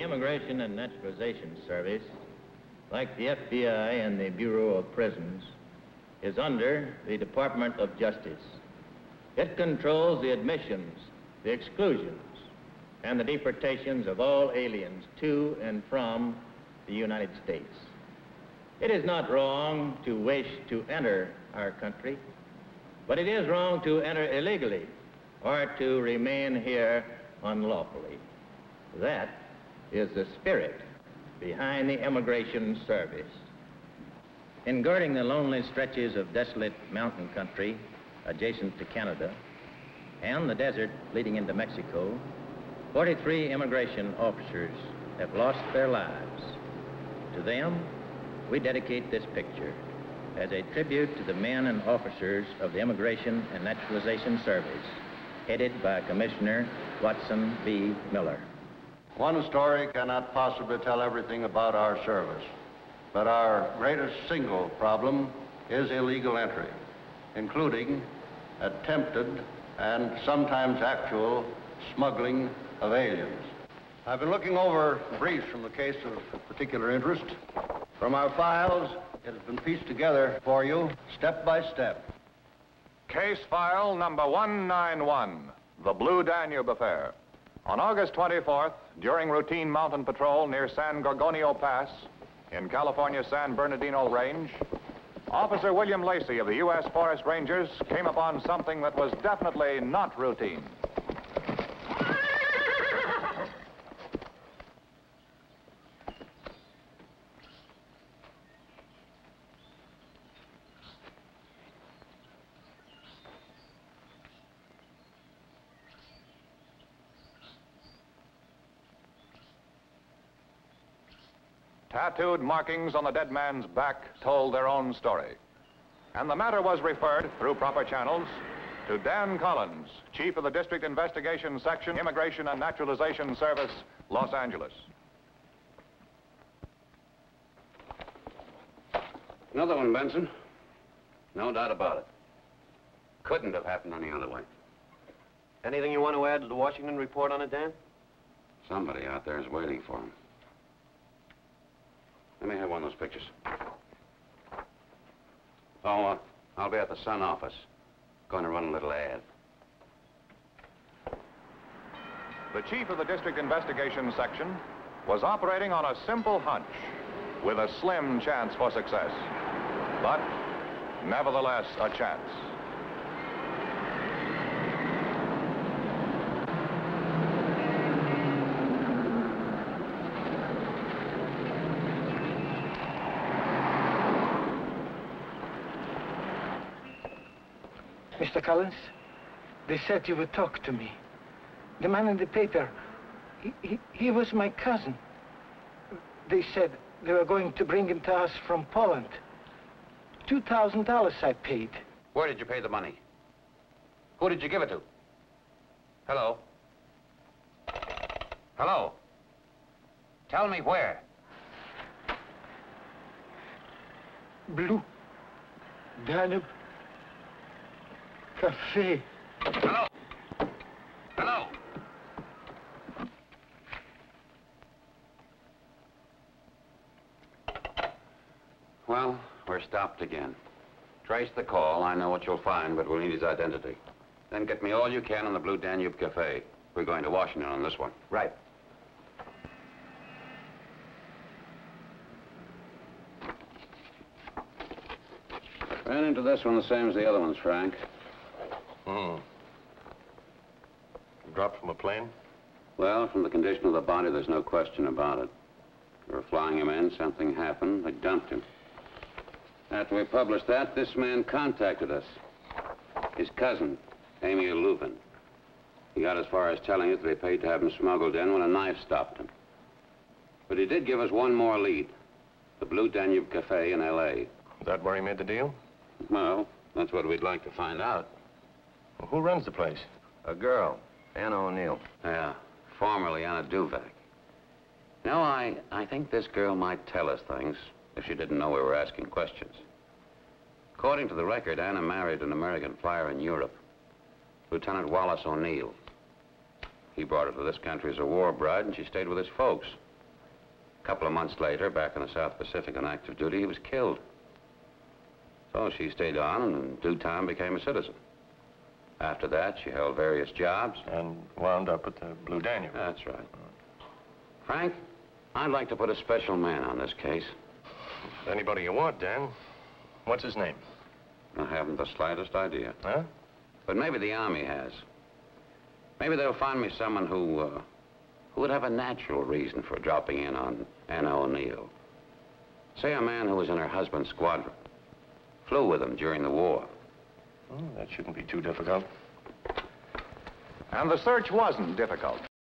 Immigration and Naturalization Service, like the FBI and the Bureau of Prisons, is under the Department of Justice. It controls the admissions, the exclusions, and the deportations of all aliens to and from the United States. It is not wrong to wish to enter our country, but it is wrong to enter illegally or to remain here unlawfully. That is the spirit behind the Immigration Service. In guarding the lonely stretches of desolate mountain country adjacent to Canada and the desert leading into Mexico, 43 immigration officers have lost their lives. To them, we dedicate this picture as a tribute to the men and officers of the Immigration and Naturalization Service, headed by Commissioner Watson B. Miller. One story cannot possibly tell everything about our service, but our greatest single problem is illegal entry, including attempted and sometimes actual smuggling of aliens. I've been looking over briefs from the case of particular interest. From our files, it has been pieced together for you step by step. Case file number 191, the Blue Danube Affair. On August 24th, during routine mountain patrol near San Gorgonio Pass in California's San Bernardino Range, Officer William Lacey of the U.S. Forest Rangers came upon something that was definitely not routine. Tattooed markings on the dead man's back told their own story. And the matter was referred, through proper channels, to Dan Collins, Chief of the District Investigation Section, Immigration and Naturalization Service, Los Angeles. Another one, Benson. No doubt about it. Couldn't have happened any other way. Anything you want to add to the Washington report on it, Dan? Somebody out there is waiting for him. Let me have one of those pictures. Oh, I'll be at the Sun office. Going to run a little ad. The Chief of the District Investigation Section was operating on a simple hunch with a slim chance for success. But, nevertheless, a chance. Mr. Collins, they said you would talk to me. The man in the paper, he was my cousin. They said they were going to bring him to us from Poland. $2,000 I paid. Where did you pay the money? Who did you give it to? Hello? Hello? Tell me where. Blue Danube Cafe. Hello? Hello? Well, we're stopped again. Trace the call. I know what you'll find, but we'll need his identity. Then get me all you can on the Blue Danube Cafe. We're going to Washington on this one. Right. Ran into this one the same as the other ones, Frank. Dropped from a plane? Well, from the condition of the body, there's no question about it. They were flying him in, something happened, they dumped him. After we published that, this man contacted us. His cousin, Emil Lubin. He got as far as telling us that he paid to have him smuggled in when a knife stopped him. But he did give us one more lead. The Blue Danube Cafe in L.A. Is that where he made the deal? Well, that's what we'd like to find out. Well, who runs the place? A girl, Anna O'Neill. Yeah, formerly Anna Duvak. Now, I think this girl might tell us things if she didn't know we were asking questions. According to the record, Anna married an American flyer in Europe, Lieutenant Wallace O'Neill. He brought her to this country as a war bride, and she stayed with his folks. A couple of months later, back in the South Pacific on active duty, he was killed. So she stayed on and in due time became a citizen. After that, she held various jobs. And wound up at the Blue Danube. That's right. Frank, I'd like to put a special man on this case. Anybody you want, Dan. What's his name? I haven't the slightest idea. Huh? But maybe the Army has. Maybe they'll find me someone who would have a natural reason for dropping in on Anna O'Neill. Say a man who was in her husband's squadron. Flew with him during the war. That shouldn't be too difficult. And the search wasn't difficult.